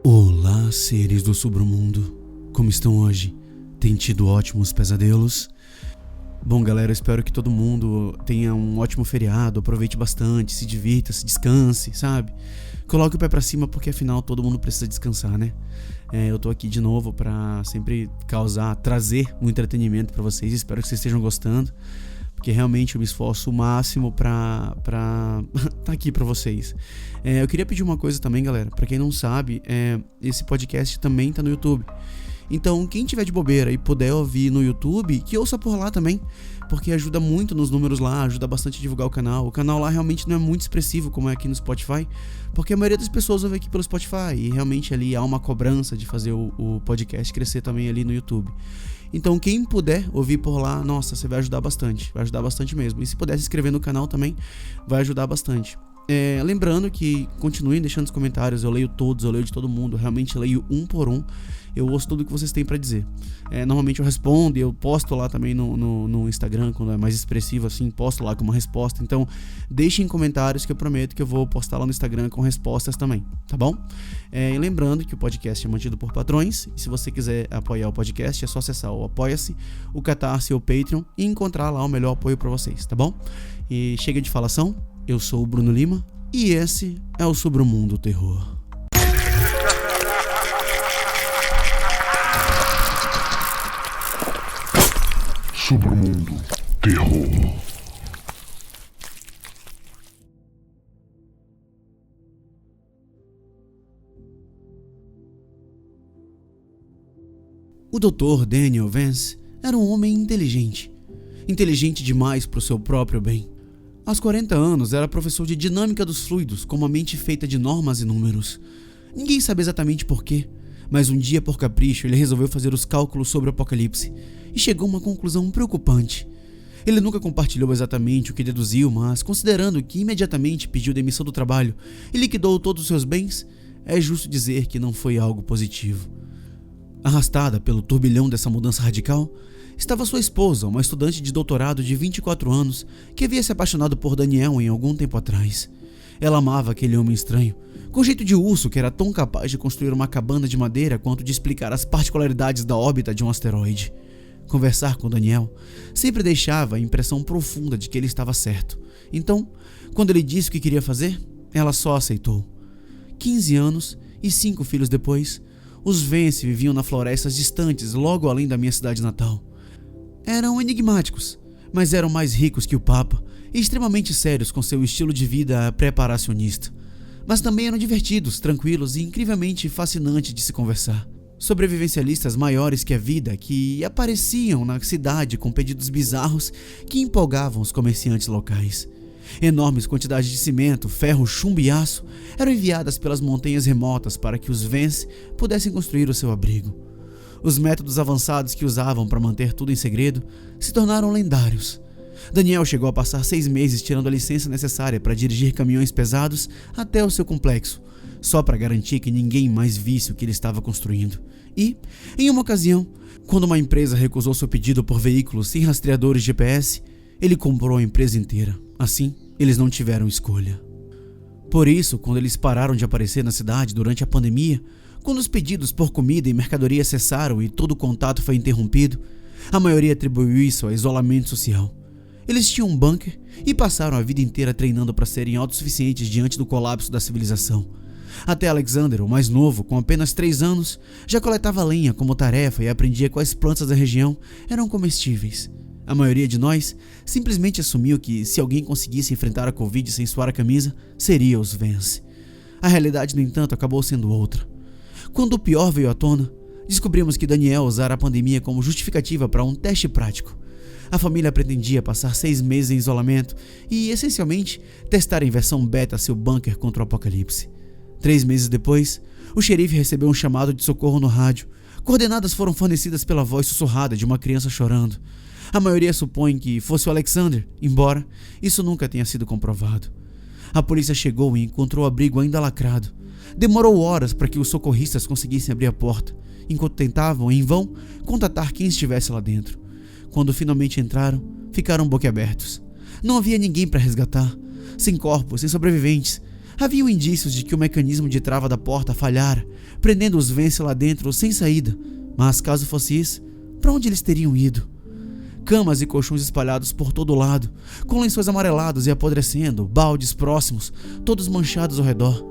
Olá, seres do submundo. Como estão hoje? Tem tido ótimos pesadelos? Bom, galera, espero que todo mundo tenha um ótimo feriado, aproveite bastante, se divirta, se descanse, sabe? Coloque o pé pra cima porque afinal todo mundo precisa descansar, né? Eu tô aqui de novo pra sempre trazer um entretenimento pra vocês, espero que vocês estejam gostando. Porque realmente eu me esforço o máximo pra tá aqui pra vocês. Eu queria pedir uma coisa também, galera. Pra quem não sabe, esse podcast também tá no YouTube. Então, quem tiver de bobeira e puder ouvir no YouTube, que ouça por lá também. Porque ajuda muito nos números lá, ajuda bastante a divulgar o canal. O canal lá realmente não é muito expressivo como é aqui no Spotify. Porque a maioria das pessoas ouve aqui pelo Spotify. E realmente ali há uma cobrança de fazer o podcast crescer também ali no YouTube. Então quem puder ouvir por lá, nossa, você vai ajudar bastante mesmo. E se puder se inscrever no canal também, vai ajudar bastante. Lembrando que continuem deixando os comentários, eu leio todos, eu leio de todo mundo, realmente leio um por um. Eu ouço tudo o que vocês têm pra dizer. Normalmente eu respondo e eu posto lá também no Instagram, quando é mais expressivo assim, posto lá com uma resposta. Então deixem comentários que eu prometo que eu vou postar lá no Instagram com respostas também, tá bom? E lembrando que o podcast é mantido por patrões. E se você quiser apoiar o podcast, é só acessar o Apoia-se, o Catarse ou o Patreon e encontrar lá o melhor apoio pra vocês, tá bom? E chega de falação, eu sou o Bruno Lima e esse é o Sobre o Mundo Terror. Sobre o Mundo Terror. O Dr. Daniel Vance era um homem inteligente demais para o seu próprio bem. Aos 40 anos era professor de dinâmica dos fluidos com uma mente feita de normas e números. Ninguém sabe exatamente porquê, mas um dia por capricho ele resolveu fazer os cálculos sobre o apocalipse e chegou a uma conclusão preocupante. Ele nunca compartilhou exatamente o que deduziu, mas considerando que imediatamente pediu demissão do trabalho e liquidou todos os seus bens, é justo dizer que não foi algo positivo. Arrastada pelo turbilhão dessa mudança radical, estava sua esposa, uma estudante de doutorado de 24 anos, que havia se apaixonado por Daniel em algum tempo atrás. Ela amava aquele homem estranho, com jeito de urso que era tão capaz de construir uma cabana de madeira quanto de explicar as particularidades da órbita de um asteroide. Conversar com Daniel sempre deixava a impressão profunda de que ele estava certo. Então, quando ele disse o que queria fazer, ela só aceitou. 15 anos e 5 filhos depois, os Vance viviam nas florestas distantes, logo além da minha cidade natal. Eram enigmáticos, mas eram mais ricos que o Papa e extremamente sérios com seu estilo de vida preparacionista. Mas também eram divertidos, tranquilos e incrivelmente fascinantes de se conversar. Sobrevivencialistas maiores que a vida que apareciam na cidade com pedidos bizarros que empolgavam os comerciantes locais. Enormes quantidades de cimento, ferro, chumbo e aço eram enviadas pelas montanhas remotas para que os Vance pudessem construir o seu abrigo. Os métodos avançados que usavam para manter tudo em segredo se tornaram lendários. Daniel chegou a passar 6 meses tirando a licença necessária para dirigir caminhões pesados até o seu complexo, só para garantir que ninguém mais visse o que ele estava construindo. E, em uma ocasião, quando uma empresa recusou seu pedido por veículos sem rastreadores GPS, ele comprou a empresa inteira. Assim, eles não tiveram escolha. Por isso, quando eles pararam de aparecer na cidade durante a pandemia, quando os pedidos por comida e mercadoria cessaram e todo o contato foi interrompido, a maioria atribuiu isso ao isolamento social. Eles tinham um bunker e passaram a vida inteira treinando para serem autossuficientes diante do colapso da civilização. Até Alexander, o mais novo, com apenas 3 anos, já coletava lenha como tarefa e aprendia quais plantas da região eram comestíveis. A maioria de nós simplesmente assumiu que se alguém conseguisse enfrentar a Covid sem suar a camisa, seria os Vance. A realidade, no entanto, acabou sendo outra. Quando o pior veio à tona, descobrimos que Daniel usara a pandemia como justificativa para um teste prático. A família pretendia passar 6 meses em isolamento e, essencialmente, testar em versão beta seu bunker contra o apocalipse. 3 meses depois, o xerife recebeu um chamado de socorro no rádio. Coordenadas foram fornecidas pela voz sussurrada de uma criança chorando. A maioria supõe que fosse o Alexander, embora isso nunca tenha sido comprovado. A polícia chegou e encontrou o abrigo ainda lacrado. Demorou horas para que os socorristas conseguissem abrir a porta, enquanto tentavam, em vão, contatar quem estivesse lá dentro. Quando finalmente entraram, ficaram boquiabertos. Não havia ninguém para resgatar. Sem corpos, sem sobreviventes. Haviam indícios de que o mecanismo de trava da porta falhara, prendendo os Vance lá dentro sem saída. Mas caso fosse isso, para onde eles teriam ido? Camas e colchões espalhados por todo lado, com lençóis amarelados e apodrecendo, baldes próximos, todos manchados ao redor.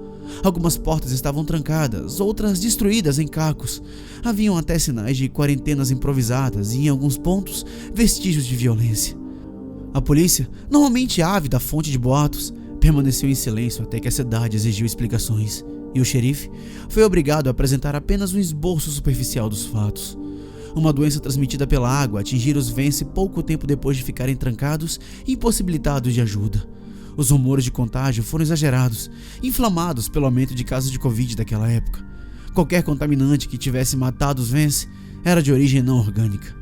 Algumas portas estavam trancadas, outras destruídas em cacos. Haviam até sinais de quarentenas improvisadas e, em alguns pontos, vestígios de violência. A polícia, normalmente ávida fonte de boatos, permaneceu em silêncio até que a cidade exigiu explicações, e o xerife foi obrigado a apresentar apenas um esboço superficial dos fatos. Uma doença transmitida pela água atingira os Vance pouco tempo depois de ficarem trancados e impossibilitados de ajuda. Os rumores de contágio foram exagerados, inflamados pelo aumento de casos de Covid daquela época. Qualquer contaminante que tivesse matado os Vance era de origem não orgânica.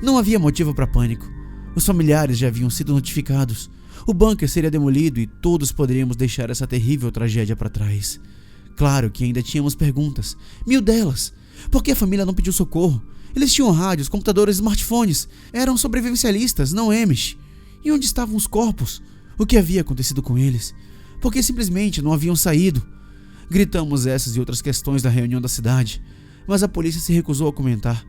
Não havia motivo para pânico. Os familiares já haviam sido notificados. O bunker seria demolido e todos poderíamos deixar essa terrível tragédia para trás. Claro que ainda tínhamos perguntas, 1000 delas. Por que a família não pediu socorro? Eles tinham rádios, computadores, smartphones. Eram sobrevivencialistas, não Amish. E onde estavam os corpos? O que havia acontecido com eles? Por que simplesmente não haviam saído? Gritamos essas e outras questões na reunião da cidade, mas a polícia se recusou a comentar.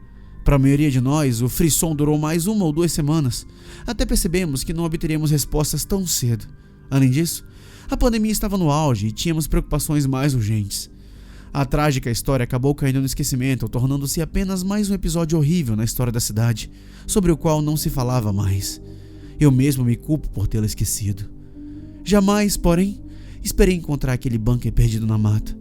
Para a maioria de nós, o frisson durou mais 1 ou 2 semanas, até percebemos que não obteríamos respostas tão cedo. Além disso, a pandemia estava no auge e tínhamos preocupações mais urgentes. A trágica história acabou caindo no esquecimento, tornando-se apenas mais um episódio horrível na história da cidade, sobre o qual não se falava mais. Eu mesmo me culpo por tê-la esquecido. Jamais, porém, esperei encontrar aquele bunker perdido na mata.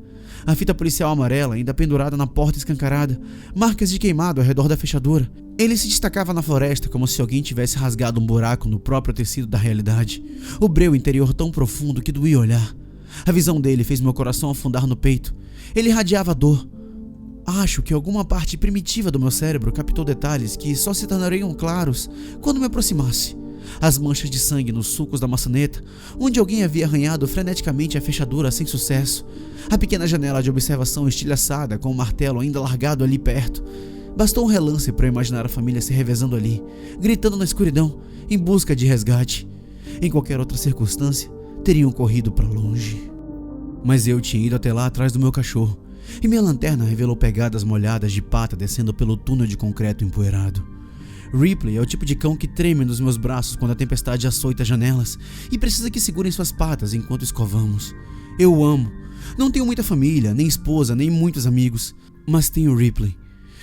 A fita policial amarela ainda pendurada na porta escancarada, marcas de queimado ao redor da fechadura. Ele se destacava na floresta como se alguém tivesse rasgado um buraco no próprio tecido da realidade. O breu interior tão profundo que doía olhar. A visão dele fez meu coração afundar no peito. Ele irradiava dor. Acho que alguma parte primitiva do meu cérebro captou detalhes que só se tornariam claros quando me aproximasse. As manchas de sangue nos sulcos da maçaneta, onde alguém havia arranhado freneticamente a fechadura sem sucesso. A pequena janela de observação estilhaçada com o martelo ainda largado ali perto. Bastou um relance para eu imaginar a família se revezando ali, gritando na escuridão, em busca de resgate. Em qualquer outra circunstância, teriam corrido para longe. Mas eu tinha ido até lá atrás do meu cachorro, e minha lanterna revelou pegadas molhadas de pata descendo pelo túnel de concreto empoeirado. Ripley é o tipo de cão que treme nos meus braços quando a tempestade açoita as janelas e precisa que segurem suas patas enquanto escovamos. Eu o amo. Não tenho muita família, nem esposa, nem muitos amigos, mas tenho Ripley.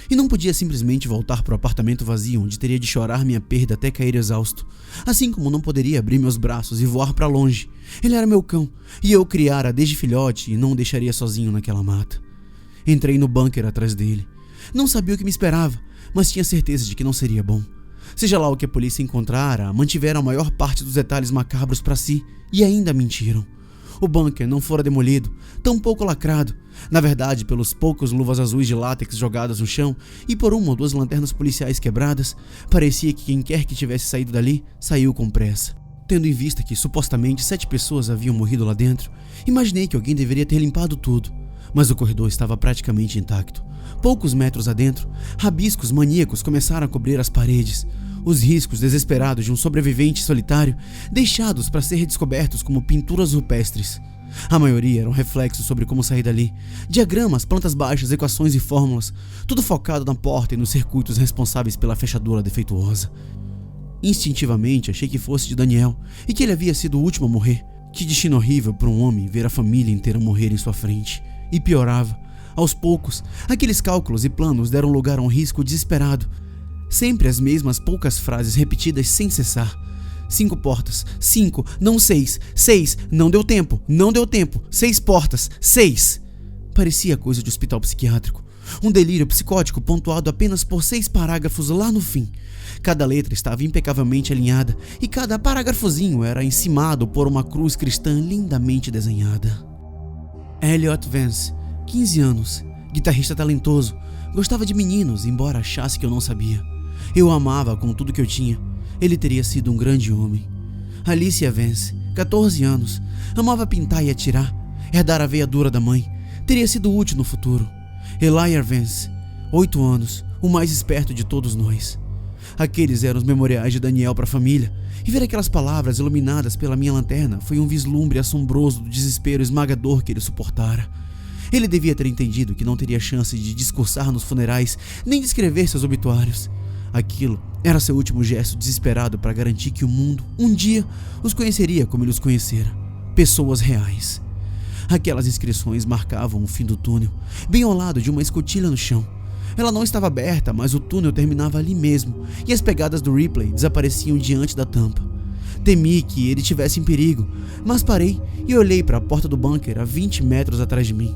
E não podia simplesmente voltar para o apartamento vazio onde teria de chorar minha perda até cair exausto. Assim como não poderia abrir meus braços e voar para longe. Ele era meu cão, e eu o criara desde filhote e não o deixaria sozinho naquela mata. Entrei no bunker atrás dele. Não sabia o que me esperava, mas tinha certeza de que não seria bom. Seja lá o que a polícia encontrara, mantiveram a maior parte dos detalhes macabros para si e ainda mentiram. O bunker não fora demolido, tampouco lacrado, na verdade pelos poucos luvas azuis de látex jogadas no chão e por 1 ou 2 lanternas policiais quebradas. Parecia que quem quer que tivesse saído dali, saiu com pressa. Tendo em vista que supostamente 7 pessoas haviam morrido lá dentro, imaginei que alguém deveria ter limpado tudo, mas o corredor estava praticamente intacto. Poucos metros adentro, rabiscos maníacos começaram a cobrir as paredes. Os riscos desesperados de um sobrevivente solitário, deixados para ser redescobertos como pinturas rupestres. A maioria eram reflexos sobre como sair dali. Diagramas, plantas baixas, equações e fórmulas, tudo focado na porta e nos circuitos responsáveis pela fechadura defeituosa. Instintivamente achei que fosse de Daniel e que ele havia sido o último a morrer. Que destino horrível para um homem ver a família inteira morrer em sua frente. E piorava. Aos poucos, aqueles cálculos e planos deram lugar a um risco desesperado. Sempre as mesmas poucas frases repetidas sem cessar. 5 portas, 5, não 6, 6, não deu tempo, 6 portas, 6. Parecia coisa de hospital psiquiátrico. Um delírio psicótico pontuado apenas por 6 parágrafos lá no fim. Cada letra estava impecavelmente alinhada e cada parágrafozinho era encimado por uma cruz cristã lindamente desenhada. Elliot Vance, 15 anos, guitarrista talentoso, gostava de meninos, embora achasse que eu não sabia. Eu o amava com tudo que eu tinha. Ele teria sido um grande homem. Alicia Vance, 14 anos, amava pintar e atirar, herdar a veia dura da mãe, teria sido útil no futuro. Elijah Vance, 8 anos, o mais esperto de todos nós. Aqueles eram os memoriais de Daniel para a família, E ver aquelas palavras iluminadas pela minha lanterna foi um vislumbre assombroso do desespero esmagador que ele suportara. Ele devia ter entendido que não teria chance de discursar nos funerais, nem de escrever seus obituários. Aquilo era seu último gesto desesperado para garantir que o mundo, um dia, os conheceria como ele os conhecera. Pessoas reais. Aquelas inscrições marcavam o fim do túnel, bem ao lado de uma escotilha no chão. Ela não estava aberta, mas o túnel terminava ali mesmo, e as pegadas do Ripley desapareciam diante da tampa. Temi que ele estivesse em perigo, mas parei e olhei para a porta do bunker a 20 metros atrás de mim.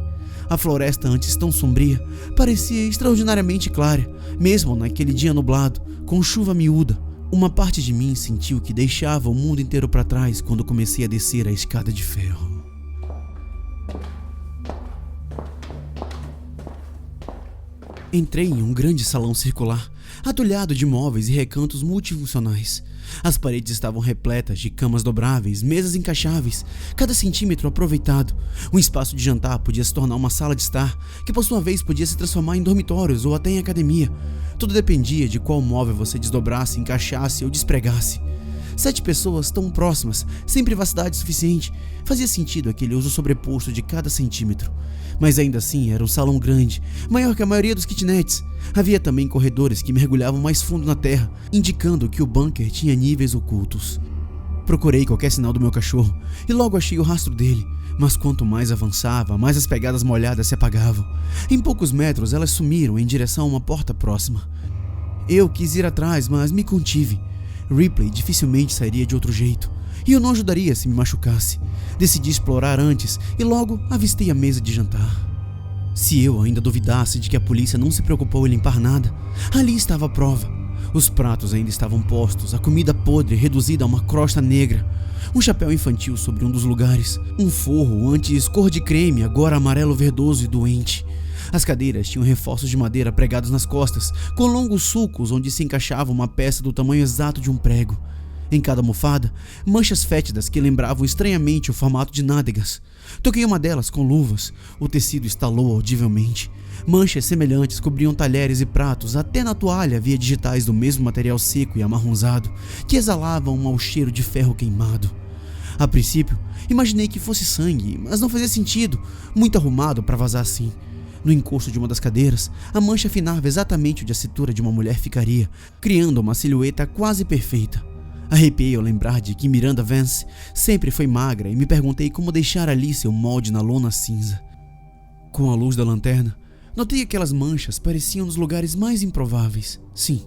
A floresta, antes tão sombria, parecia extraordinariamente clara, mesmo naquele dia nublado, com chuva miúda. Uma parte de mim sentiu que deixava o mundo inteiro para trás quando comecei a descer a escada de ferro. Entrei em um grande salão circular, atulhado de móveis e recantos multifuncionais. As paredes estavam repletas de camas dobráveis, mesas encaixáveis, cada centímetro aproveitado. Um espaço de jantar podia se tornar uma sala de estar, que por sua vez podia se transformar em dormitórios ou até em academia. Tudo dependia de qual móvel você desdobrasse, encaixasse ou despregasse. 7 pessoas tão próximas, sem privacidade suficiente, fazia sentido aquele uso sobreposto de cada centímetro. Mas ainda assim era um salão grande, maior que a maioria dos kitnets. Havia também corredores que mergulhavam mais fundo na terra, indicando que o bunker tinha níveis ocultos. Procurei qualquer sinal do meu cachorro e logo achei o rastro dele, mas quanto mais avançava, mais as pegadas molhadas se apagavam. Em poucos metros elas sumiram em direção a uma porta próxima. Eu quis ir atrás, mas me contive. Ripley dificilmente sairia de outro jeito, e eu não ajudaria se me machucasse. Decidi explorar antes e logo avistei a mesa de jantar. Se eu ainda duvidasse de que a polícia não se preocupou em limpar nada, ali estava a prova. Os pratos ainda estavam postos, a comida podre reduzida a uma crosta negra, um chapéu infantil sobre um dos lugares, um forro antes cor de creme, agora amarelo verdoso e doente. As cadeiras tinham reforços de madeira pregados nas costas, com longos sulcos onde se encaixava uma peça do tamanho exato de um prego. Em cada almofada, manchas fétidas que lembravam estranhamente o formato de nádegas. Toquei uma delas com luvas. O tecido estalou audivelmente. Manchas semelhantes cobriam talheres e pratos. Até na toalha havia digitais do mesmo material seco e amarronzado, que exalavam um mau cheiro de ferro queimado. A princípio, imaginei que fosse sangue, mas não fazia sentido, muito arrumado para vazar assim. No encosto de uma das cadeiras, a mancha afinava exatamente onde a cintura de uma mulher ficaria, criando uma silhueta quase perfeita. Arrepiei ao lembrar de que Miranda Vance sempre foi magra e me perguntei como deixar ali seu molde na lona cinza. Com a luz da lanterna, notei que aquelas manchas pareciam nos lugares mais improváveis. Sim,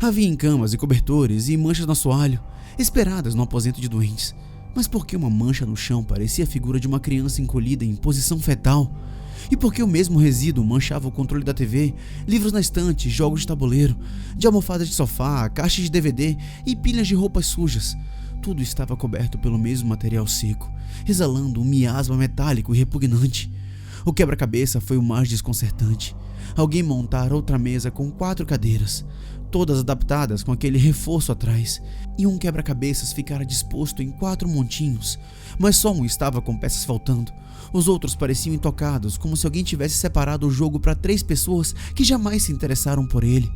havia em camas e cobertores e manchas no assoalho, esperadas no aposento de doentes. Mas por que uma mancha no chão parecia a figura de uma criança encolhida em posição fetal? E por que o mesmo resíduo manchava o controle da TV, livros na estante, jogos de tabuleiro, de almofadas de sofá, caixas de DVD e pilhas de roupas sujas? Tudo estava coberto pelo mesmo material seco, exalando um miasma metálico e repugnante. O quebra-cabeça foi o mais desconcertante. Alguém montara outra mesa com 4 cadeiras, todas adaptadas com aquele reforço atrás, e um quebra-cabeças ficara disposto em 4 montinhos, mas só um estava com peças faltando. Os outros pareciam intocados, como se alguém tivesse separado o jogo para 3 pessoas que jamais se interessaram por ele.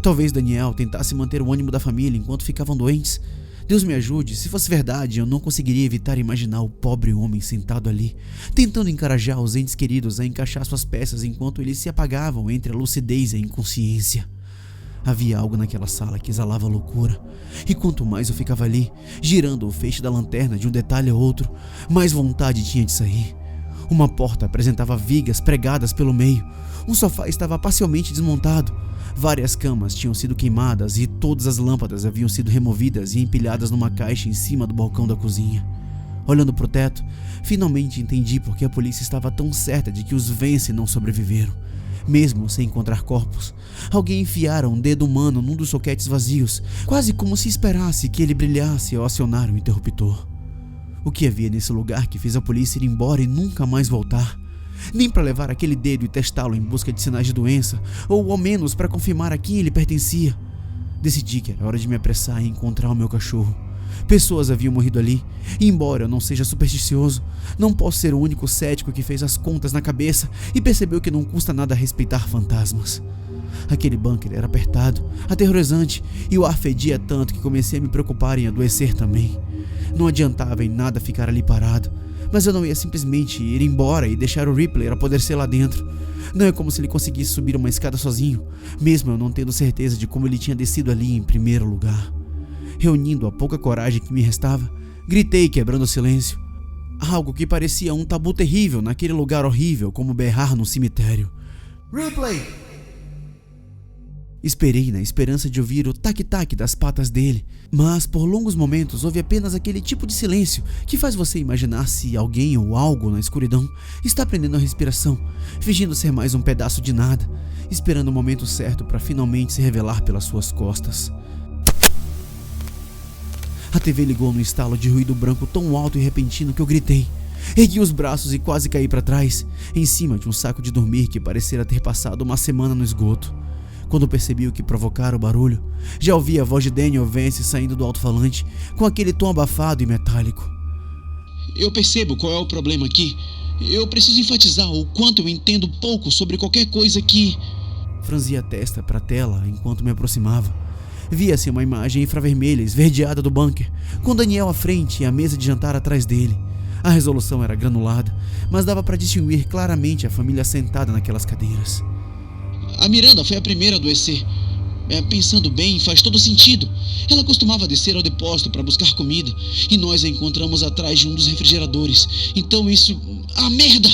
Talvez Daniel tentasse manter o ânimo da família enquanto ficavam doentes. Deus me ajude, se fosse verdade, eu não conseguiria evitar imaginar o pobre homem sentado ali, tentando encorajar os entes queridos a encaixar suas peças enquanto eles se apagavam entre a lucidez e a inconsciência. Havia algo naquela sala que exalava loucura, e quanto mais eu ficava ali, girando o feixe da lanterna de um detalhe a outro, mais vontade tinha de sair. Uma porta apresentava vigas pregadas pelo meio, um sofá estava parcialmente desmontado, várias camas tinham sido queimadas e todas as lâmpadas haviam sido removidas e empilhadas numa caixa em cima do balcão da cozinha. Olhando para o teto, finalmente entendi por que a polícia estava tão certa de que os Vance não sobreviveram. Mesmo sem encontrar corpos, alguém enfiara um dedo humano num dos soquetes vazios, quase como se esperasse que ele brilhasse ao acionar o interruptor. O que havia nesse lugar que fez a polícia ir embora e nunca mais voltar? Nem para levar aquele dedo e testá-lo em busca de sinais de doença, ou ao menos para confirmar a quem ele pertencia. Decidi que era hora de me apressar e encontrar o meu cachorro. Pessoas haviam morrido ali, e embora eu não seja supersticioso, não posso ser o único cético que fez as contas na cabeça e percebeu que não custa nada respeitar fantasmas. Aquele bunker era apertado, aterrorizante, e o ar fedia tanto que comecei a me preocupar em adoecer também. Não adiantava em nada ficar ali parado, mas eu não ia simplesmente ir embora e deixar o Ripley apodrecer lá dentro. Não é como se ele conseguisse subir uma escada sozinho, mesmo eu não tendo certeza de como ele tinha descido ali em primeiro lugar. Reunindo a pouca coragem que me restava, gritei quebrando o silêncio. Algo que parecia um tabu terrível naquele lugar horrível como berrar num cemitério. Ripley! Esperei na esperança de ouvir o tac-tac das patas dele, mas por longos momentos houve apenas aquele tipo de silêncio que faz você imaginar se alguém ou algo na escuridão está prendendo a respiração, fingindo ser mais um pedaço de nada, esperando o momento certo para finalmente se revelar pelas suas costas. A TV ligou num estalo de ruído branco tão alto e repentino que eu gritei. Ergui os braços e quase caí para trás, em cima de um saco de dormir que parecera ter passado uma semana no esgoto. Quando percebi o que provocara o barulho, já ouvi a voz de Daniel Vance saindo do alto-falante com aquele tom abafado e metálico. Eu percebo qual é o problema aqui. Eu preciso enfatizar o quanto eu entendo pouco sobre qualquer coisa que... Franzi a testa para a tela enquanto me aproximava. Via-se uma imagem infravermelha esverdeada do bunker, com Daniel à frente e a mesa de jantar atrás dele. A resolução era granulada, mas dava para distinguir claramente a família sentada naquelas cadeiras. A Miranda foi a primeira a adoecer. Pensando bem, faz todo sentido. Ela costumava descer ao depósito para buscar comida, e nós a encontramos atrás de um dos refrigeradores. Então isso... Ah, merda!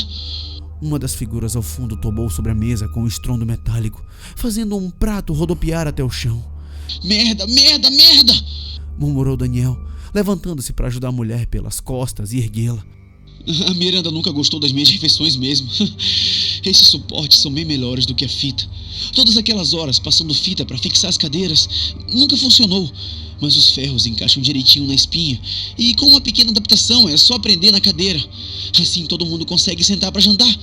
Uma das figuras ao fundo tombou sobre a mesa com um estrondo metálico, fazendo um prato rodopiar até o chão. Merda, merda, merda! Murmurou Daniel, levantando-se para ajudar a mulher pelas costas e erguê-la. A Miranda nunca gostou das minhas refeições mesmo. Esses suportes são bem melhores do que a fita. Todas aquelas horas passando fita para fixar as cadeiras nunca funcionou, mas os ferros encaixam direitinho na espinha e com uma pequena adaptação é só prender na cadeira. Assim todo mundo consegue sentar para jantar.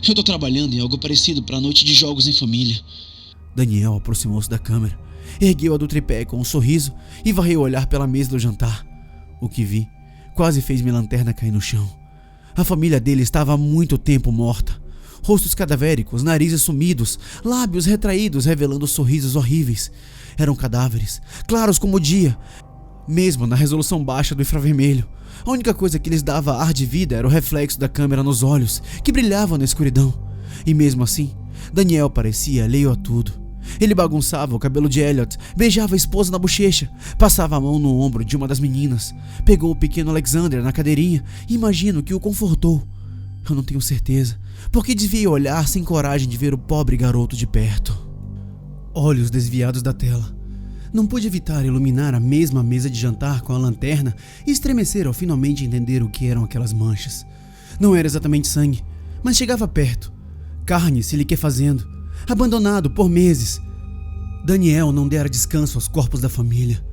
Eu tô trabalhando em algo parecido para a noite de jogos em família. Daniel aproximou-se da câmera, ergueu-a do tripé com um sorriso e varreu o olhar pela mesa do jantar. O que vi quase fez minha lanterna cair no chão. A família dele estava há muito tempo morta. Rostos cadavéricos, narizes sumidos, lábios retraídos revelando sorrisos horríveis. Eram cadáveres, claros como o dia, mesmo na resolução baixa do infravermelho. A única coisa que lhes dava ar de vida era o reflexo da câmera nos olhos, que brilhavam na escuridão. E mesmo assim, Daniel parecia alheio a tudo. Ele bagunçava o cabelo de Elliot, beijava a esposa na bochecha, passava a mão no ombro de uma das meninas, pegou o pequeno Alexander na cadeirinha e imagino que o confortou. Eu não tenho certeza, porque desviei o olhar sem coragem de ver o pobre garoto de perto. Olhos desviados da tela. Não pude evitar iluminar a mesma mesa de jantar com a lanterna e estremecer ao finalmente entender o que eram aquelas manchas. Não era exatamente sangue, mas chegava perto. Carne se liquefazendo, abandonado por meses. Daniel não dera descanso aos corpos da família.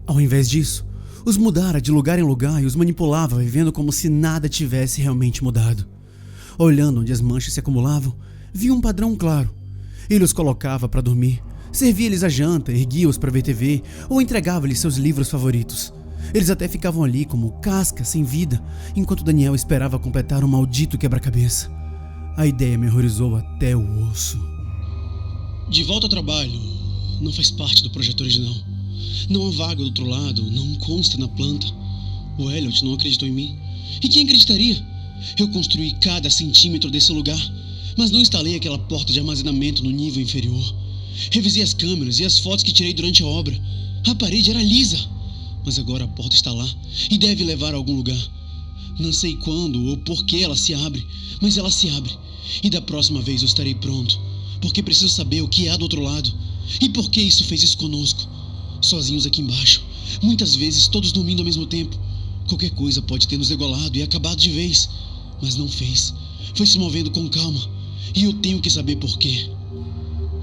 Ao invés disso, os mudara de lugar em lugar e os manipulava, vivendo como se nada tivesse realmente mudado. Olhando onde as manchas se acumulavam, vi um padrão claro. Ele os colocava para dormir, servia-lhes a janta, erguia-os para ver TV ou entregava-lhes seus livros favoritos. Eles até ficavam ali como cascas sem vida, enquanto Daniel esperava completar um maldito quebra-cabeça. A ideia me horrorizou até o osso. De volta ao trabalho, não faz parte do projeto original. Não há vaga do outro lado, não consta na planta. O Elliot não acreditou em mim. E quem acreditaria? Eu construí cada centímetro desse lugar, mas não instalei aquela porta de armazenamento no nível inferior. Revisei as câmeras e as fotos que tirei durante a obra. A parede era lisa, mas agora a porta está lá e deve levar a algum lugar. Não sei quando ou por que ela se abre, mas ela se abre. E da próxima vez eu estarei pronto, porque preciso saber o que há do outro lado. E por que isso fez isso conosco? Sozinhos aqui embaixo, muitas vezes todos dormindo ao mesmo tempo. Qualquer coisa pode ter nos degolado e acabado de vez, mas não fez. Foi se movendo com calma, e eu tenho que saber por quê.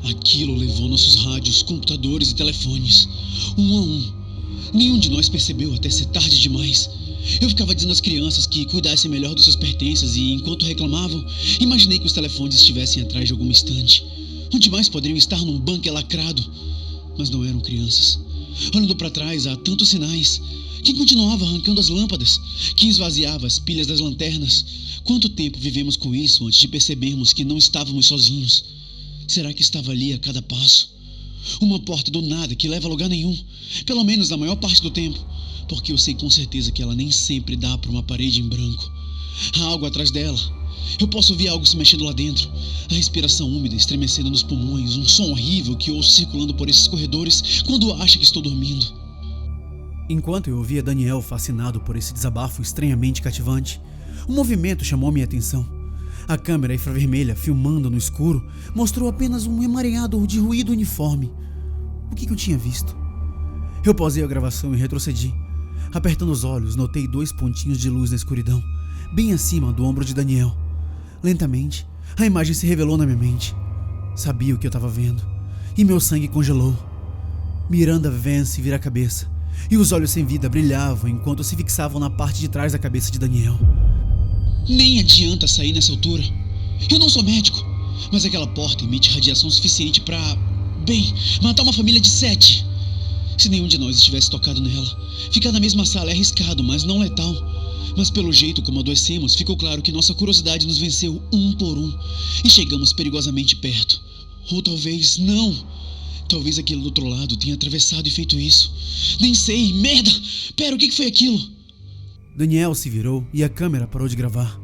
Aquilo levou nossos rádios, computadores e telefones, um a um. Nenhum de nós percebeu até ser tarde demais. Eu ficava dizendo às crianças que cuidassem melhor dos seus pertences e, enquanto reclamavam, imaginei que os telefones estivessem atrás de alguma estante. Onde mais poderiam estar num bunker lacrado? Mas não eram crianças. Olhando para trás, há tantos sinais. Quem continuava arrancando as lâmpadas? Quem esvaziava as pilhas das lanternas? Quanto tempo vivemos com isso antes de percebermos que não estávamos sozinhos? Será que estava ali a cada passo? Uma porta do nada que leva a lugar nenhum, pelo menos na maior parte do tempo, porque eu sei com certeza que ela nem sempre dá para uma parede em branco. Há algo atrás dela. Eu posso ouvir algo se mexendo lá dentro, a respiração úmida estremecendo nos pulmões, um som horrível que ouço circulando por esses corredores quando acha que estou dormindo. Enquanto eu ouvia Daniel fascinado por esse desabafo estranhamente cativante, um movimento chamou minha atenção. A câmera infravermelha, filmando no escuro, mostrou apenas um emaranhado de ruído uniforme. O que eu tinha visto? Eu pausei a gravação e retrocedi. Apertando os olhos, notei 2 pontinhos de luz na escuridão, bem acima do ombro de Daniel. Lentamente, a imagem se revelou na minha mente. Sabia o que eu estava vendo, e meu sangue congelou. Miranda Vance vira a cabeça, e os olhos sem vida brilhavam enquanto se fixavam na parte de trás da cabeça de Daniel. Nem adianta sair nessa altura. Eu não sou médico, mas aquela porta emite radiação suficiente para, matar uma família de 7. Se nenhum de nós estivesse tocado nela, ficar na mesma sala é arriscado, mas não letal. Mas pelo jeito como adoecemos, ficou claro que nossa curiosidade nos venceu um por um e chegamos perigosamente perto. Ou talvez não. Talvez aquele do outro lado tenha atravessado e feito isso. Nem sei, merda! Pera, o que foi aquilo? Daniel se virou e a câmera parou de gravar.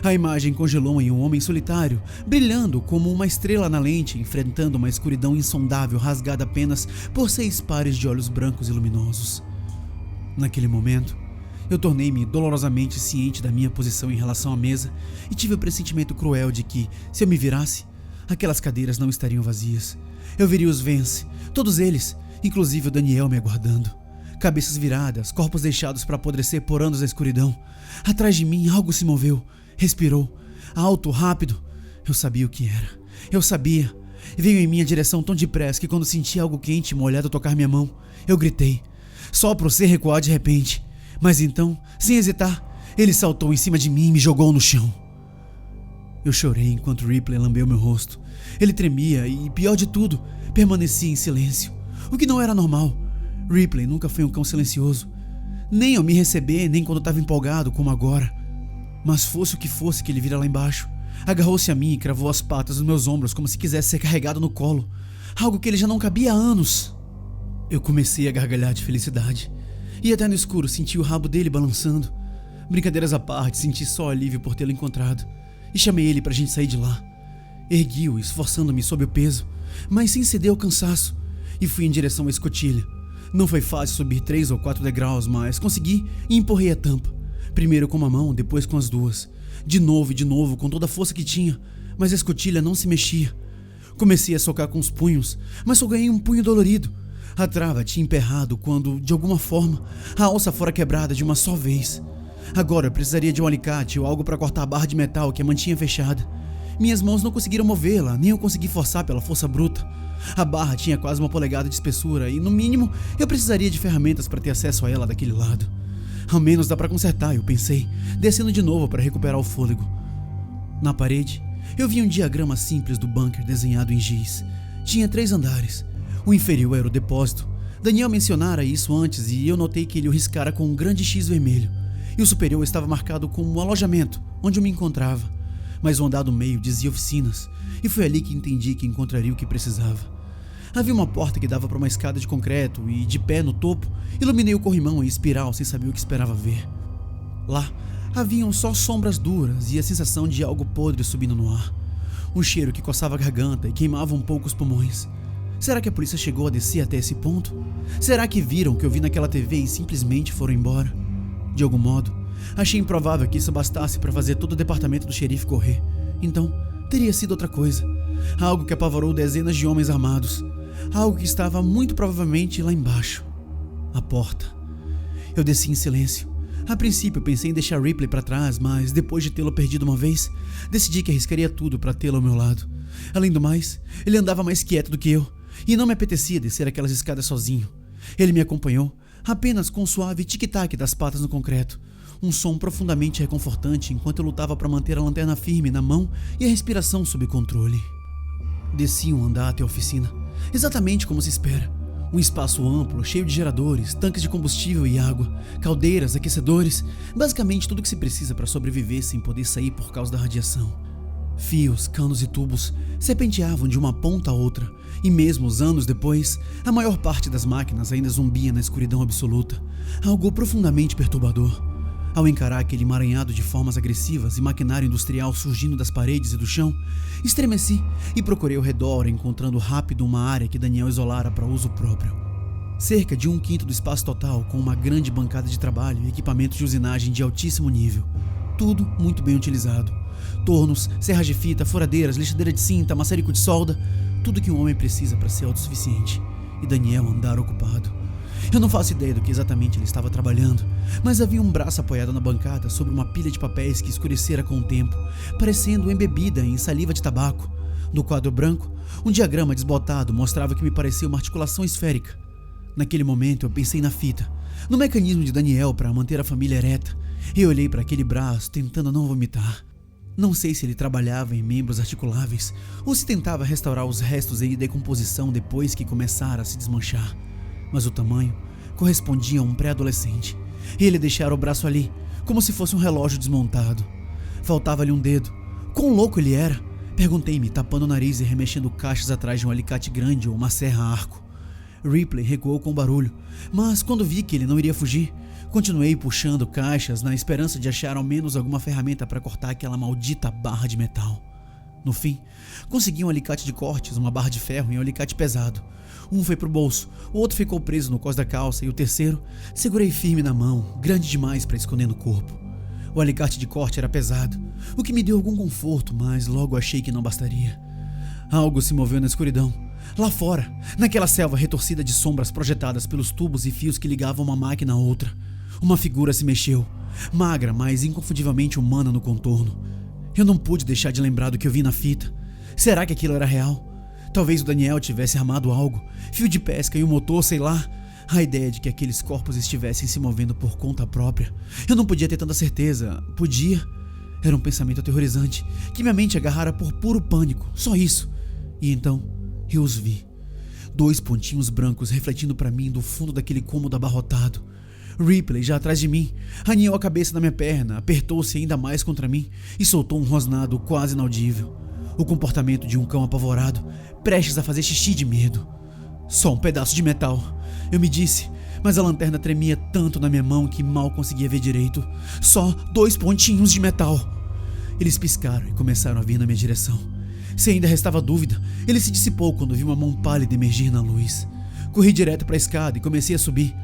A imagem congelou em um homem solitário, brilhando como uma estrela na lente, enfrentando uma escuridão insondável rasgada apenas por 6 pares de olhos brancos e luminosos. Naquele momento, eu tornei-me dolorosamente ciente da minha posição em relação à mesa e tive o pressentimento cruel de que, se eu me virasse, aquelas cadeiras não estariam vazias. Eu veria os Vance, todos eles, inclusive o Daniel me aguardando. Cabeças viradas, corpos deixados para apodrecer por anos na escuridão. Atrás de mim algo se moveu, respirou, alto, rápido. Eu sabia o que era. Eu sabia. Veio em minha direção tão depressa que quando senti algo quente e molhado tocar minha mão, eu gritei. Só para o ser recuar de repente. Mas então, sem hesitar, ele saltou em cima de mim e me jogou no chão. Eu chorei enquanto Ripley lambeu meu rosto. Ele tremia e, pior de tudo, permanecia em silêncio, o que não era normal. Ripley nunca foi um cão silencioso, nem ao me receber, nem quando estava empolgado como agora. Mas fosse o que fosse que ele vira lá embaixo, agarrou-se a mim e cravou as patas nos meus ombros como se quisesse ser carregado no colo, algo que ele já não cabia há anos. Eu comecei a gargalhar de felicidade, e até no escuro senti o rabo dele balançando. Brincadeiras à parte, senti só alívio por tê-lo encontrado, e chamei ele pra gente sair de lá. Ergui-o, esforçando-me sob o peso, mas sem ceder ao cansaço, e fui em direção à escotilha. Não foi fácil subir 3 ou 4 degraus, mas consegui e empurrei a tampa. Primeiro com uma mão, depois com as duas. De novo, com toda a força que tinha, mas a escotilha não se mexia. Comecei a socar com os punhos, mas só ganhei um punho dolorido. A trava tinha emperrado quando, de alguma forma, a alça fora quebrada de uma só vez. Agora eu precisaria de um alicate ou algo para cortar a barra de metal que a mantinha fechada. Minhas mãos não conseguiram movê-la, nem eu consegui forçar pela força bruta. A barra tinha quase 1 polegada de espessura e, no mínimo, eu precisaria de ferramentas para ter acesso a ela daquele lado. Ao menos dá para consertar, eu pensei, descendo de novo para recuperar o fôlego. Na parede, eu vi um diagrama simples do bunker desenhado em giz. Tinha 3 andares. O inferior era o depósito. Daniel mencionara isso antes e eu notei que ele o riscara com um grande X vermelho. E o superior estava marcado como um alojamento, onde eu me encontrava. Mas o andar do meio dizia oficinas, e foi ali que entendi que encontraria o que precisava. Havia uma porta que dava para uma escada de concreto e, de pé no topo, iluminei o corrimão em espiral sem saber o que esperava ver. Lá, haviam só sombras duras e a sensação de algo podre subindo no ar. Um cheiro que coçava a garganta e queimava um pouco os pulmões. Será que a polícia chegou a descer até esse ponto? Será que viram o que eu vi naquela TV e simplesmente foram embora? De algum modo, achei improvável que isso bastasse para fazer todo o departamento do xerife correr. Então, teria sido outra coisa. Algo que apavorou dezenas de homens armados. Algo que estava muito provavelmente lá embaixo. A porta. Eu desci em silêncio. A princípio pensei em deixar Ripley para trás, mas depois de tê-lo perdido uma vez, decidi que arriscaria tudo para tê-lo ao meu lado. Além do mais, ele andava mais quieto do que eu, e não me apetecia descer aquelas escadas sozinho. Ele me acompanhou, apenas com o suave tic-tac das patas no concreto. Um som profundamente reconfortante enquanto eu lutava para manter a lanterna firme na mão e a respiração sob controle. Desci um andar até a oficina, exatamente como se espera. Um espaço amplo, cheio de geradores, tanques de combustível e água, caldeiras, aquecedores, basicamente tudo que se precisa para sobreviver sem poder sair por causa da radiação. Fios, canos e tubos serpenteavam de uma ponta a outra, e mesmo os anos depois, a maior parte das máquinas ainda zumbia na escuridão absoluta, algo profundamente perturbador. Ao encarar aquele emaranhado de formas agressivas e maquinário industrial surgindo das paredes e do chão, estremeci e procurei ao redor, encontrando rápido uma área que Daniel isolara para uso próprio. Cerca de 1/5 do espaço total, com uma grande bancada de trabalho e equipamentos de usinagem de altíssimo nível. Tudo muito bem utilizado. Tornos, serras de fita, furadeiras, lixadeira de cinta, maçarico de solda, tudo que um homem precisa para ser autossuficiente. E Daniel andara ocupado. Eu não faço ideia do que exatamente ele estava trabalhando, mas havia um braço apoiado na bancada sobre uma pilha de papéis que escurecera com o tempo, parecendo embebida em saliva de tabaco. No quadro branco, um diagrama desbotado mostrava que me parecia uma articulação esférica. Naquele momento eu pensei na fita, no mecanismo de Daniel para manter a família ereta, e olhei para aquele braço tentando não vomitar. Não sei se ele trabalhava em membros articuláveis ou se tentava restaurar os restos em decomposição depois que começara a se desmanchar, mas o tamanho correspondia a um pré-adolescente, e ele deixara o braço ali, como se fosse um relógio desmontado. Faltava-lhe um dedo. Quão louco ele era? Perguntei-me, tapando o nariz e remexendo caixas atrás de um alicate grande ou uma serra a arco. Ripley recuou com barulho, mas quando vi que ele não iria fugir, continuei puxando caixas na esperança de achar ao menos alguma ferramenta para cortar aquela maldita barra de metal. No fim, consegui um alicate de cortes, uma barra de ferro e um alicate pesado. Um foi pro bolso, o outro ficou preso no cós da calça e o terceiro segurei firme na mão, grande demais para esconder no corpo. O alicate de corte era pesado, o que me deu algum conforto, mas logo achei que não bastaria. Algo se moveu na escuridão. Lá fora, naquela selva retorcida de sombras projetadas pelos tubos e fios que ligavam uma máquina a outra, uma figura se mexeu, magra, mas inconfundivelmente humana no contorno. Eu não pude deixar de lembrar do que eu vi na fita. Será que aquilo era real? Talvez o Daniel tivesse armado algo, fio de pesca e um motor, sei lá. A ideia de que aqueles corpos estivessem se movendo por conta própria. Eu não podia ter tanta certeza. Podia? Era um pensamento aterrorizante, que minha mente agarrara por puro pânico, só isso. E então, eu os vi. 2 pontinhos brancos refletindo para mim do fundo daquele cômodo abarrotado. Ripley já atrás de mim, aninhou a cabeça na minha perna, apertou-se ainda mais contra mim e soltou um rosnado quase inaudível. O comportamento de um cão apavorado, prestes a fazer xixi de medo. Só um pedaço de metal, eu me disse, mas a lanterna tremia tanto na minha mão que mal conseguia ver direito. Só 2 pontinhos de metal. Eles piscaram e começaram a vir na minha direção. Se ainda restava dúvida, ele se dissipou quando vi uma mão pálida emergir na luz. Corri direto para a escada e comecei a subir.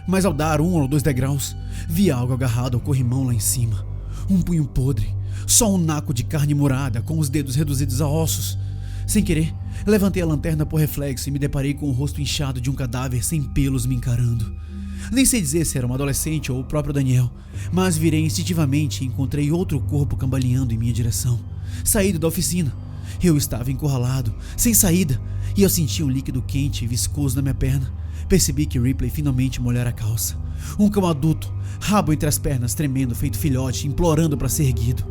Mas ao dar 1 ou 2 degraus, vi algo agarrado ao corrimão lá em cima. Um punho podre, só um naco de carne murada com os dedos reduzidos a ossos. Sem querer, levantei a lanterna por reflexo e me deparei com o rosto inchado de um cadáver sem pelos me encarando. Nem sei dizer se era um adolescente ou o próprio Daniel, mas virei instintivamente e encontrei outro corpo cambaleando em minha direção, saído da oficina. Eu estava encurralado, sem saída, e eu sentia um líquido quente e viscoso na minha perna. Percebi que Ripley finalmente molhara a calça. Um cão adulto, rabo entre as pernas, tremendo, feito filhote, implorando para ser erguido.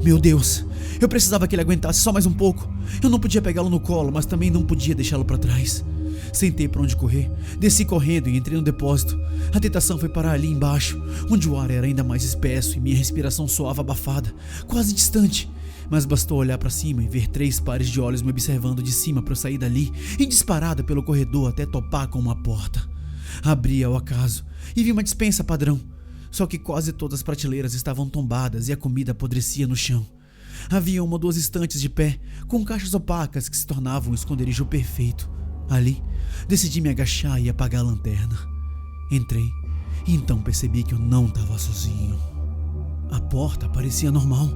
Meu Deus, eu precisava que ele aguentasse só mais um pouco. Eu não podia pegá-lo no colo, mas também não podia deixá-lo para trás. Sentei para onde correr, desci correndo e entrei no depósito. A tentação foi parar ali embaixo, onde o ar era ainda mais espesso e minha respiração soava abafada, quase distante. Mas bastou olhar para cima e ver 3 pares de olhos me observando de cima para eu sair dali e disparada pelo corredor até topar com uma porta. Abri ao acaso e vi uma despensa padrão, só que quase todas as prateleiras estavam tombadas e a comida apodrecia no chão. Havia 1 ou 2 estantes de pé, com caixas opacas que se tornavam um esconderijo perfeito. Ali, decidi me agachar e apagar a lanterna. Entrei e então percebi que eu não estava sozinho. A porta parecia normal.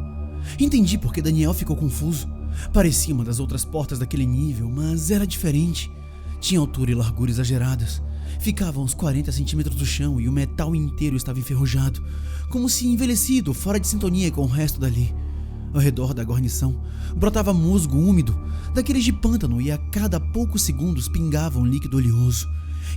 Entendi porque Daniel ficou confuso. Parecia uma das outras portas daquele nível, mas era diferente. Tinha altura e largura exageradas. Ficava a uns 40 centímetros do chão e o metal inteiro estava enferrujado, como se envelhecido, fora de sintonia com o resto dali. Ao redor da guarnição brotava musgo úmido, daqueles de pântano, e a cada poucos segundos pingava um líquido oleoso,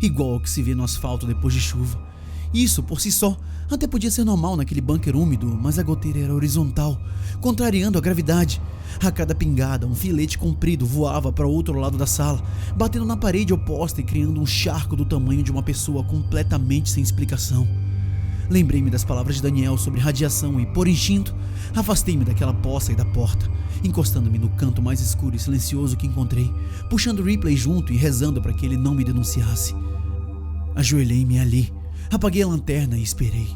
igual ao que se vê no asfalto depois de chuva. Isso, por si só, até podia ser normal naquele bunker úmido, mas a goteira era horizontal, contrariando a gravidade. A cada pingada, um filete comprido voava para o outro lado da sala, batendo na parede oposta e criando um charco do tamanho de uma pessoa completamente sem explicação. Lembrei-me das palavras de Daniel sobre radiação e, por instinto, afastei-me daquela poça e da porta, encostando-me no canto mais escuro e silencioso que encontrei, puxando Ripley junto e rezando para que ele não me denunciasse. Ajoelhei-me ali, apaguei a lanterna e esperei.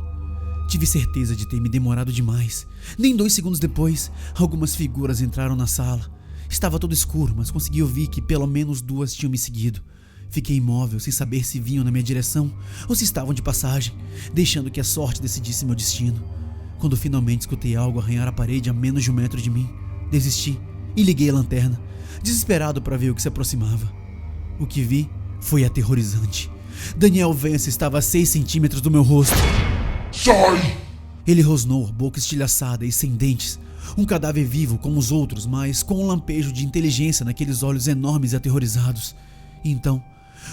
Tive certeza de ter me demorado demais. Nem 2 segundos depois, algumas figuras entraram na sala. Estava todo escuro, mas consegui ouvir que pelo menos 2 tinham me seguido. Fiquei imóvel, sem saber se vinham na minha direção ou se estavam de passagem, deixando que a sorte decidisse meu destino. Quando finalmente escutei algo arranhar a parede a menos de 1 metro de mim, desisti e liguei a lanterna, desesperado para ver o que se aproximava. O que vi foi aterrorizante. Daniel Vance estava a 6 centímetros do meu rosto. Sai! Ele rosnou, a boca estilhaçada e sem dentes. Um cadáver vivo como os outros, mas com um lampejo de inteligência naqueles olhos enormes e aterrorizados. Então,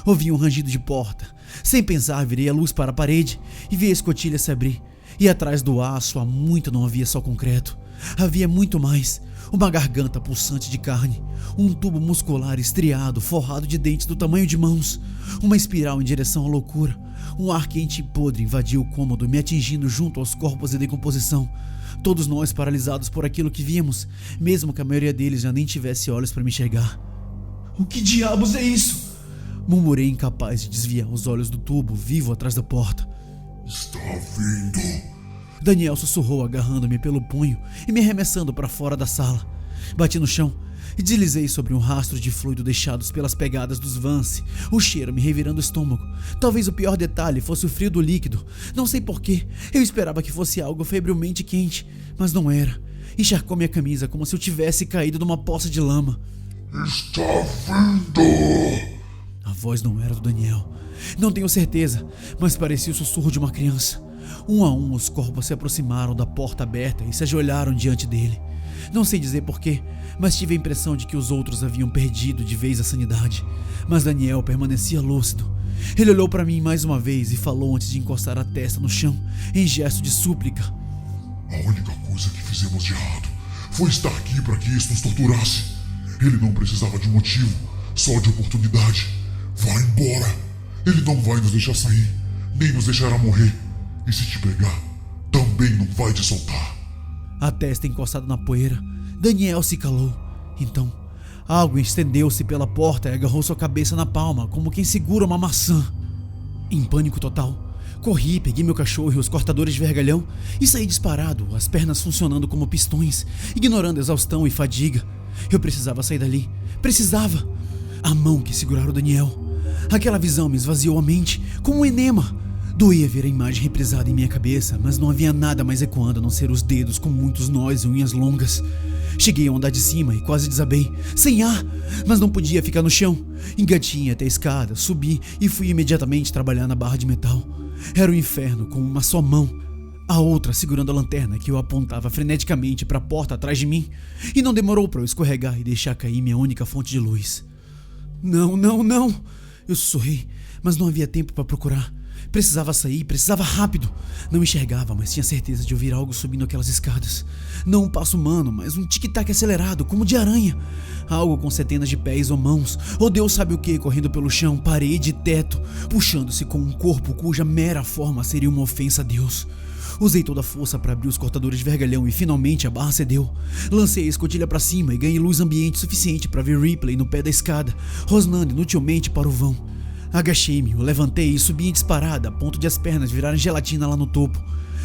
ouvi um rangido de porta. Sem pensar, virei a luz para a parede e vi a escotilha se abrir. E atrás do aço há muito não havia só concreto. Havia muito mais. Uma garganta pulsante de carne, um tubo muscular estriado, forrado de dentes do tamanho de mãos, uma espiral em direção à loucura. Um ar quente e podre invadiu o cômodo, me atingindo junto aos corpos em decomposição. Todos nós paralisados por aquilo que víamos, mesmo que a maioria deles já nem tivesse olhos para me enxergar. O que diabos é isso? Murmurei, incapaz de desviar os olhos do tubo vivo atrás da porta. Está vindo! Daniel sussurrou, agarrando-me pelo punho e me arremessando para fora da sala. Bati no chão e deslizei sobre um rastro de fluido deixados pelas pegadas dos Vance, o cheiro me revirando o estômago. Talvez o pior detalhe fosse o frio do líquido. Não sei porquê, eu esperava que fosse algo febrilmente quente, mas não era. Encharcou minha camisa como se eu tivesse caído numa poça de lama. Está vindo! A voz não era do Daniel. Não tenho certeza, mas parecia o sussurro de uma criança. Um a um, os corpos se aproximaram da porta aberta e se ajoelharam diante dele. Não sei dizer porquê, mas tive a impressão de que os outros haviam perdido de vez a sanidade. Mas Daniel permanecia lúcido. Ele olhou para mim mais uma vez e falou antes de encostar a testa no chão, em gesto de súplica. A única coisa que fizemos de errado foi estar aqui para que isso nos torturasse. Ele não precisava de motivo, só de oportunidade. Vá embora. Ele não vai nos deixar sair, nem nos deixará morrer. E se te pegar, também não vai te soltar. A testa encostada na poeira, Daniel se calou. Então, algo estendeu-se pela porta e agarrou sua cabeça na palma, como quem segura uma maçã. Em pânico total, corri, peguei meu cachorro e os cortadores de vergalhão e saí disparado, as pernas funcionando como pistões, ignorando exaustão e fadiga. Eu precisava sair dali. Precisava. A mão que segurara o Daniel. Aquela visão me esvaziou a mente, como um enema. Doía ver a imagem reprisada em minha cabeça, mas não havia nada mais ecoando a não ser os dedos com muitos nós e unhas longas. Cheguei ao andar de cima e quase desabei, sem ar, mas não podia ficar no chão. Engatinhei até a escada, subi e fui imediatamente trabalhar na barra de metal. Era o inferno com uma só mão, a outra segurando a lanterna que eu apontava freneticamente para a porta atrás de mim, e não demorou para eu escorregar e deixar cair minha única fonte de luz. Não, não, não! Eu sussurrei, mas não havia tempo para procurar. Precisava sair, precisava rápido. Não enxergava, mas tinha certeza de ouvir algo subindo aquelas escadas. Não um passo humano, mas um tic-tac acelerado, como de aranha. Algo com centenas de pés ou mãos, ou Deus sabe o que, correndo pelo chão, parede e teto, puxando-se com um corpo cuja mera forma seria uma ofensa a Deus. Usei toda a força para abrir os cortadores de vergalhão e finalmente a barra cedeu. Lancei a escotilha para cima e ganhei luz ambiente suficiente para ver Ripley no pé da escada, rosnando inutilmente para o vão. Agachei-me, o levantei e subi em disparada, a ponto de as pernas virarem gelatina lá no topo.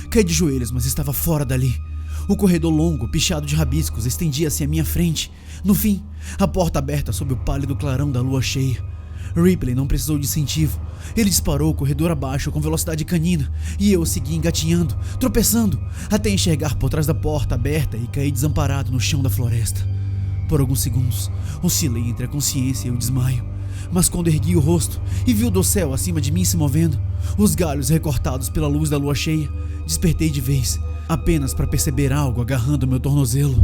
Caí de joelhos, mas estava fora dali. O corredor longo, pichado de rabiscos, estendia-se à minha frente. No fim, a porta aberta sob o pálido clarão da lua cheia. Ripley não precisou de incentivo. Ele disparou o corredor abaixo com velocidade canina e eu segui engatinhando, tropeçando, até enxergar por trás da porta aberta e caí desamparado no chão da floresta. Por alguns segundos, oscilei entre a consciência e o desmaio. Mas quando ergui o rosto e vi o dossel acima de mim se movendo, os galhos recortados pela luz da lua cheia, despertei de vez, apenas para perceber algo agarrando meu tornozelo.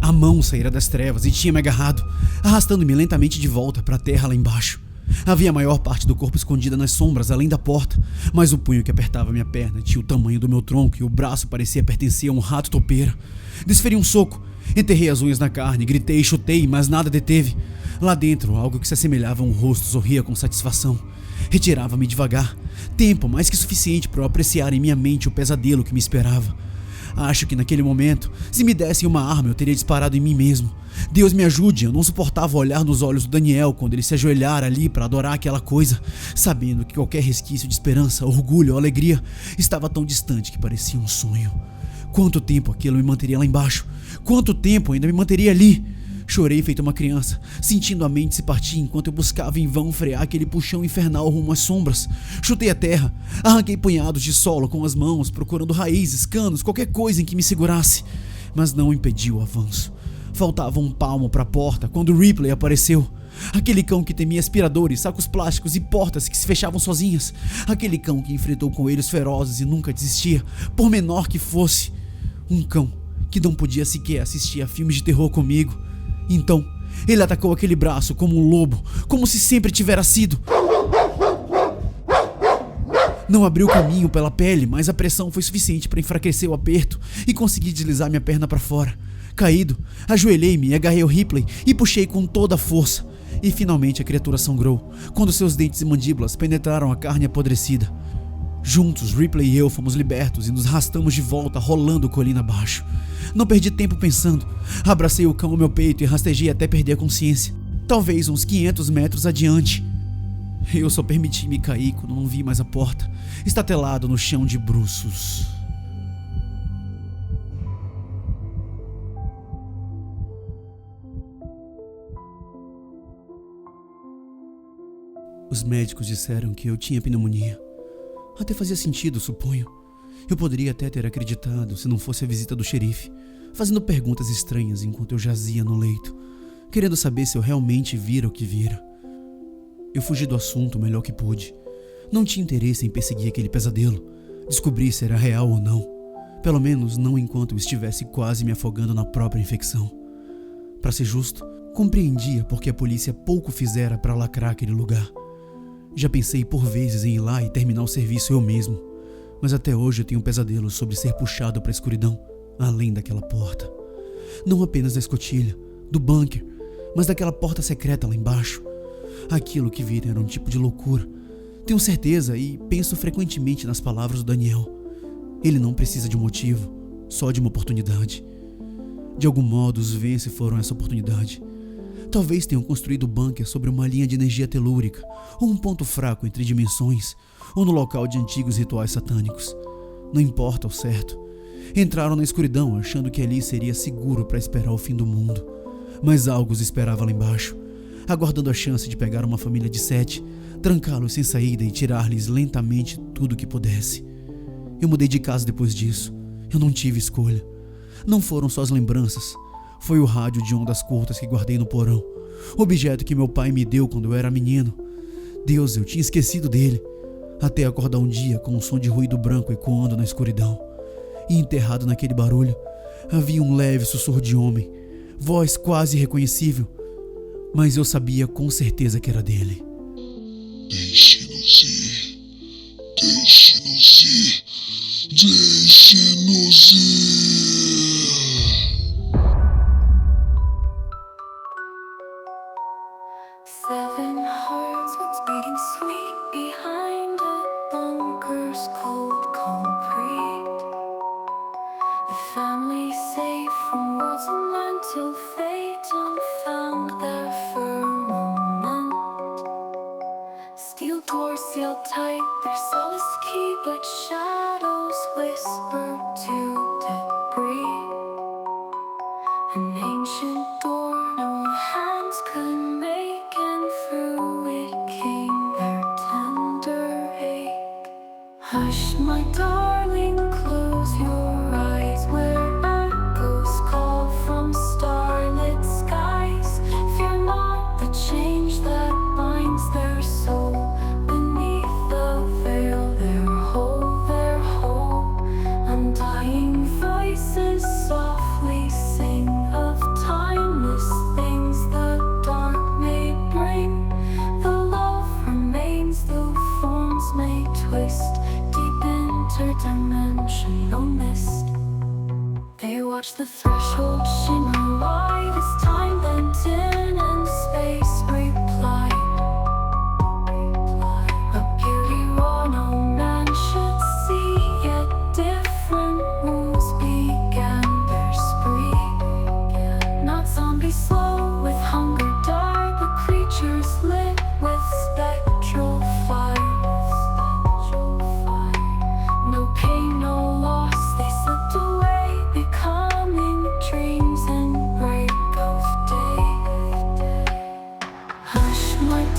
A mão saíra das trevas e tinha me agarrado, arrastando-me lentamente de volta para a terra lá embaixo. Havia a maior parte do corpo escondida nas sombras além da porta, mas o punho que apertava minha perna tinha o tamanho do meu tronco e o braço parecia pertencer a um rato topeira. Desferi um soco, enterrei as unhas na carne, gritei e chutei, mas nada deteve. Lá dentro, algo que se assemelhava a um rosto sorria com satisfação. Retirava-me devagar, Tempo mais que suficiente para eu apreciar em minha mente o pesadelo que me esperava. Acho que naquele momento, se me dessem uma arma, eu teria disparado em mim mesmo. Deus me ajude, eu não suportava olhar nos olhos do Daniel quando ele se ajoelhara ali para adorar aquela coisa, sabendo que qualquer resquício de esperança, orgulho ou alegria estava tão distante que parecia um sonho. Quanto tempo aquilo me manteria lá embaixo? Quanto tempo ainda me manteria ali? Chorei feito uma criança, sentindo a mente se partir enquanto eu buscava em vão frear aquele puxão infernal rumo às sombras. Chutei a terra, arranquei punhados de solo com as mãos, procurando raízes, canos, qualquer coisa em que me segurasse, mas não impediu o avanço. Faltava um palmo para a porta quando Ripley apareceu. Aquele cão que temia aspiradores, sacos plásticos e portas que se fechavam sozinhas. Aquele cão que enfrentou coelhos ferozes e nunca desistia, por menor que fosse. Um cão que não podia sequer assistir a filmes de terror comigo. Então, ele atacou aquele braço como um lobo, como se sempre tivera sido. Não abriu caminho pela pele, mas a pressão foi suficiente para enfraquecer o aperto e consegui deslizar minha perna para fora. Caído, ajoelhei-me e agarrei o Ripley e puxei com toda a força. E finalmente a criatura sangrou, quando seus dentes e mandíbulas penetraram a carne apodrecida. Juntos, Ripley e eu fomos libertos e nos arrastamos de volta, rolando colina abaixo. Não perdi tempo pensando. Abracei o cão ao meu peito e rastejei até perder a consciência. Talvez uns 500 metros adiante. Eu só permiti-me cair quando não vi mais a porta, estatelado no chão de bruços. Os médicos disseram que eu tinha pneumonia. Até fazia sentido, suponho. Eu poderia até ter acreditado se não fosse a visita do xerife, fazendo perguntas estranhas enquanto eu jazia no leito, querendo saber se eu realmente vira o que vira. Eu fugi do assunto o melhor que pude. Não tinha interesse em perseguir aquele pesadelo, descobrir se era real ou não. Pelo menos não enquanto eu estivesse quase me afogando na própria infecção. Para ser justo, compreendia porque a polícia pouco fizera para lacrar aquele lugar. Já pensei por vezes em ir lá e terminar o serviço eu mesmo, mas até hoje eu tenho pesadelos sobre ser puxado para a escuridão, além daquela porta. Não apenas da escotilha, do bunker, mas daquela porta secreta lá embaixo. Aquilo que vira era um tipo de loucura. Tenho certeza e penso frequentemente nas palavras do Daniel. Ele não precisa de um motivo, só de uma oportunidade. De algum modo, os Vence foram essa oportunidade. Talvez tenham construído o bunker sobre uma linha de energia telúrica, ou um ponto fraco entre dimensões, ou no local de antigos rituais satânicos. Não importa ao certo. Entraram na escuridão achando que ali seria seguro para esperar o fim do mundo. Mas algo os esperava lá embaixo, aguardando a chance de pegar uma família de 7, trancá-los sem saída e tirar-lhes lentamente tudo o que pudesse. Eu mudei de casa depois disso. Eu não tive escolha. Não foram só as lembranças. Foi o rádio de ondas curtas que guardei no porão, objeto que meu pai me deu quando eu era menino. Deus, eu tinha esquecido dele, até acordar um dia com um som de ruído branco ecoando na escuridão. E enterrado naquele barulho, havia um leve sussurro de homem, voz quase irreconhecível, mas eu sabia com certeza que era dele. Deixe-nos ir. Deixe-nos ir. Deixe-nos ir. Seven hearts once beating sweet behind a bunker's cold concrete. The family safe from wars and land till fate unfound their firmament. Steel doors sealed tight, their solace key, but shadows whisper to debris. An ancient door no hands could make, and through it came their tender ache. Hush, my darling, close your eyes where echoes call from starlit skies. Fear not the change that binds their soul beneath the veil. They're whole, undying voices softly sing of timeless things the dark may bring. The love remains, though forms may twist, deep interdimensional mist. They watch the threshold shimmer wide as time bent in and space replied. A beauty raw, no my